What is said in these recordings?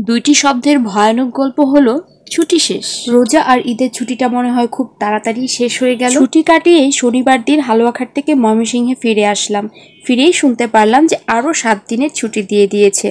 দুইটি শব্দের ভয়ানক গল্প হলো ছুটি শেষ। রোজা আর ঈদের ছুটিটা মনে হয় খুব তাড়াতাড়ি শেষ হয়ে গেল। ছুটি কাটিয়ে শনিবার দিন হালুয়াঘাট থেকে ময়মনসিংহে ফিরে আসলাম। ফিরেই শুনতে পারলাম যে আরো 7 দিনের ছুটি দিয়ে দিয়েছে।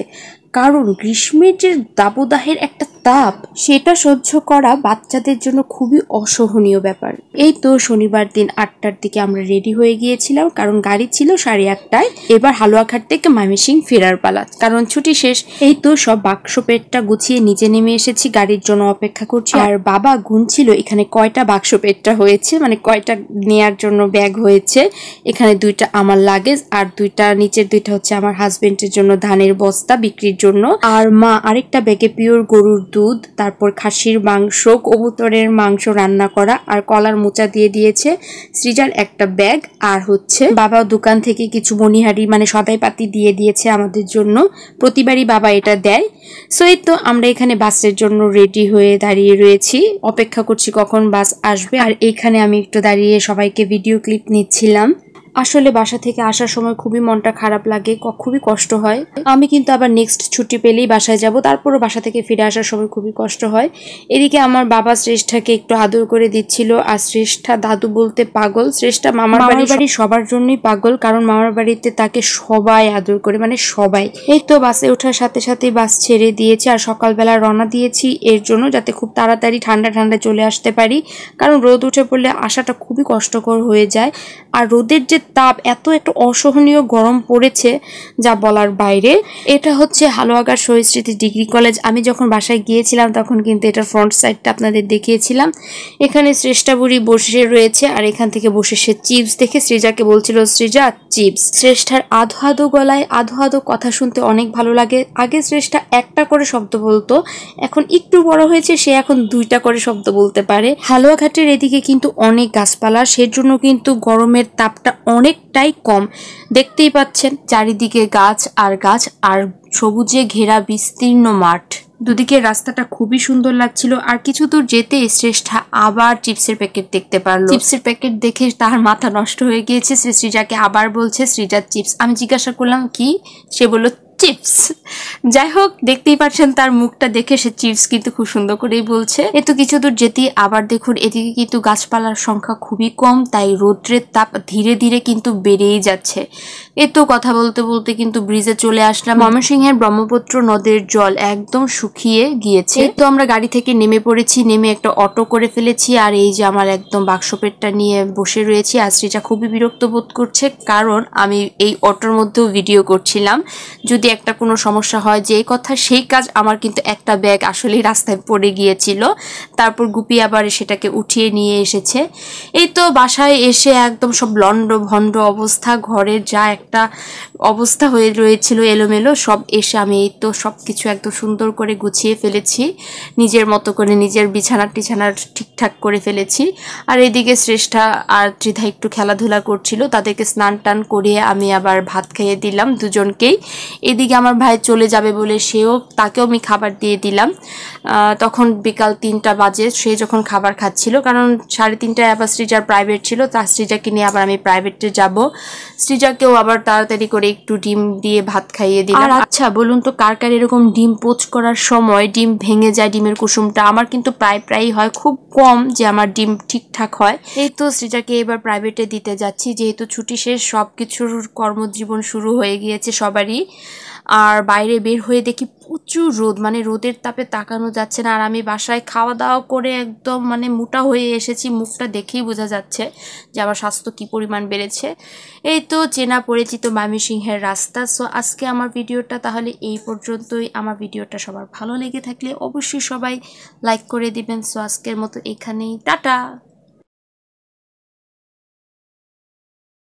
কারণ গ্রীষ্মের যে দাবদাহের একটা তাপ, সেটা সহ্য করা বাচ্চাদের জন্য খুবই অসহনীয় ব্যাপার। এই তো শনিবার দিন 8টার দিকে আমরা রেডি হয়ে গিয়েছিলাম, কারণ গাড়ি ছিল 8:30টায়। এবার হালুয়াঘাট থেকে ময়মনসিংহ ফেরার পালা, কারণ ছুটি শেষ। এই তো সব বাক্স পেটটা গুছিয়ে নিচে নেমে এসেছি, গাড়ির জন্য অপেক্ষা করছি। আর বাবা গুনছিল এখানে কয়টা বাক্স পেটটা হয়েছে, মানে কয়টা নেয়ার জন্য ব্যাগ হয়েছে। এখানে 2টা আমার লাগেজ, আর 2টা নিচের 2টা হচ্ছে আমার হাজবেন্ডের জন্য ধানের বস্তা বিক্রির জন্য। আর মা আরেকটা ব্যাগে পিওর গরুর দুধ, তারপর খাসির মাংস, কবুতরের মাংস রান্না করা আর কলার মোচা দিয়ে দিয়েছে। সৃজার একটা ব্যাগ, আর হচ্ছে বাবা দোকান থেকে কিছু মনিহারি মানে সদাই পাতি দিয়ে দিয়েছে আমাদের জন্য। প্রতিবারই বাবা এটা দেয়। সো এই তো আমরা এখানে বাসের জন্য রেডি হয়ে দাঁড়িয়ে রয়েছি, অপেক্ষা করছি কখন বাস আসবে। আর এখানে আমি একটু দাঁড়িয়ে সবাইকে ভিডিও ক্লিপ নিচ্ছিলাম। আসলে বাসা থেকে আসার সময় খুবই মনটা খারাপ লাগে, খুবই কষ্ট হয়। আমি কিন্তু আবার নেক্সট ছুটি পেলেই বাসায় যাব, তারপরও বাসা থেকে ফিরে আসার সময় খুবই কষ্ট হয়। এদিকে আমার বাবা শ্রেষ্ঠাকে একটু আদর করে দিচ্ছিল, আর শ্রেষ্ঠা দাদু বলতে পাগল। শ্রেষ্ঠা মামার বাড়ি সবার জন্যই পাগল, কারণ মামার বাড়িতে তাকে সবাই আদর করে, মানে সবাই। এই তো বাসে ওঠার সাথে সাথে বাস ছেড়ে দিয়েছে, আর সকালবেলা রওনা দিয়েছি এর জন্য যাতে খুব তাড়াতাড়ি ঠান্ডা ঠান্ডা চলে আসতে পারি, কারণ রোদ উঠে পড়লে আসাটা খুবই কষ্টকর হয়ে যায়। আর রোদের যে তাপ, এত একটা অসহনীয় গরম পড়েছে যা বলার বাইরে। এটা হচ্ছে হালুয়াঘাট শহীদ স্মৃতি ডিগ্রি কলেজ। আমি যখন বাসায় গিয়েছিলাম তখন কিন্তু এটার ফ্রন্ট সাইডটা আপনাদের দেখিয়েছিলাম। এখানে শ্রেষ্ঠা বুড়ি বসে রয়েছে, আর এখান থেকে বসে সে চিপস দেখে সৃজাকে বলছিল, সৃজা চিপস। শ্রেষ্ঠার আধো আধো গলায় আধো আধো কথা শুনতে অনেক ভালো লাগে। আগে শ্রেষ্ঠা একটা করে শব্দ বলতো, এখন একটু বড় হয়েছে, সে এখন 2টা করে শব্দ বলতে পারে। হালুয়াঘাটের এদিকে কিন্তু অনেক গাছপালা, সেজন্য কিন্তু গরমের তাপটা অনেকটাই কম। দেখতেই পাচ্ছেন চারিদিকে গাছ আর গাছ, আর সবুজে ঘেরা বিস্তীর্ণ মাঠ। দুদিকে রাস্তাটা খুবই সুন্দর লাগছিল। আর কিছু দূর যেতে শ্রেষ্ঠা আবার চিপসের প্যাকেট দেখতে পারলো। চিপসের প্যাকেট দেখে তার মাথা নষ্ট হয়ে গিয়েছে। সে সৃজাকে আবার বলছে, সৃজার চিপস। আমি জিজ্ঞাসা করলাম কি, সে বলল চিপস। যাই হোক, দেখতেই পাচ্ছেন তার মুখটা দেখে সে চিপস কিন্তু খুব সুন্দর করেই বলছে। এতো কিছু দূর যেতেই আবার দেখুন এদিকে কিন্তু গাছপালার সংখ্যা খুবই কম, তাই রৌদ্রের তাপ ধীরে ধীরে কিন্তু বেড়েই যাচ্ছে। এতো কথা বলতে বলতে কিন্তু ব্রিজে চলে আসলাম। ময়মনসিংহের ব্রহ্মপুত্র নদের জল একদম শুকিয়ে গিয়েছে। তো আমরা গাড়ি থেকে নেমে পড়েছি, নেমে একটা অটো করে ফেলেছি। আর এই যে আমার একদম বাক্স পেটটা নিয়ে বসে রয়েছি। আর সৃজা খুবই বিরক্ত বোধ করছে, কারণ আমি এই অটোর মধ্যেও ভিডিও করছিলাম। যদি একটা কোনো সমস্যা হয়, যে কথা সেই কাজ, আমার কিন্তু একটা ব্যাগ আসলে রাস্তায় পড়ে গিয়েছিল। তারপর গুপি আবার সেটাকে উঠিয়ে নিয়ে এসেছে। এই তো বাসায় এসে একদম সব লন্ড ভন্ড অবস্থা, ঘরের যা একটা অবস্থা হয়ে রয়েছিল এলোমেলো সব, এসে আমি এই তো সব কিছু একদম সুন্দর করে গুছিয়ে ফেলেছি, নিজের মতো করে নিজের বিছানার ঠিকঠাক করে ফেলেছি। আর এদিকে শ্রেষ্ঠা আর ত্রিধা একটু খেলাধুলা করছিল, তাদেরকে স্নান টান করিয়ে আমি আবার ভাত খাইয়ে দিলাম দুজনকেই। এদিকে আমার ভাই চলে যাবে বলে তাকেও আমি খাবার দিয়ে দিলাম। তখন বিকাল 3টা বাজে, সে যখন খাবার খাচ্ছিল, কারণ 3:30টায় আবার সৃজার প্রাইভেট ছিল, তার সৃজাকে নিয়ে আবার আমি প্রাইভেটে যাব। সৃজাকেও আবার তাড়াতাড়ি করে একটু ডিম দিয়ে ভাত খাইয়ে দিলাম। আর আচ্ছা বলুন তো, কার কার এরকম ডিম পোচ করার সময় ডিম ভেঙে যায়, ডিমের কুসুমটা? আমার কিন্তু প্রায়ই হয়, খুব কম যে আমার ডিম ঠিকঠাক হয়। এই তো সৃজাকে এবার প্রাইভেটে দিতে যাচ্ছি, যেহেতু ছুটি শেষ, সবকিছুর কর্মজীবন শুরু হয়ে গিয়েছে সবারই। আর বাইরে বের হয়ে দেখি প্রচুর রোদ, মানে রোদের তাপে তাকানো যাচ্ছে না। আর আমি বাসায় খাওয়া দাওয়া করে একদম মানে মোটা হয়ে এসেছি, মুখটা দেখেই বোঝা যাচ্ছে যে আমার স্বাস্থ্য কি পরিমাণ বেড়েছে। এই তো চেনা পরিচিত ময়মনসিংহের রাস্তা। সো আজকে আমার ভিডিওটা তাহলে এই পর্যন্তই। আমার ভিডিওটা সবার ভালো লেগে থাকলে অবশ্যই সবাই লাইক করে দিবেন। সো আজকের মতো এখানেই, টাটা।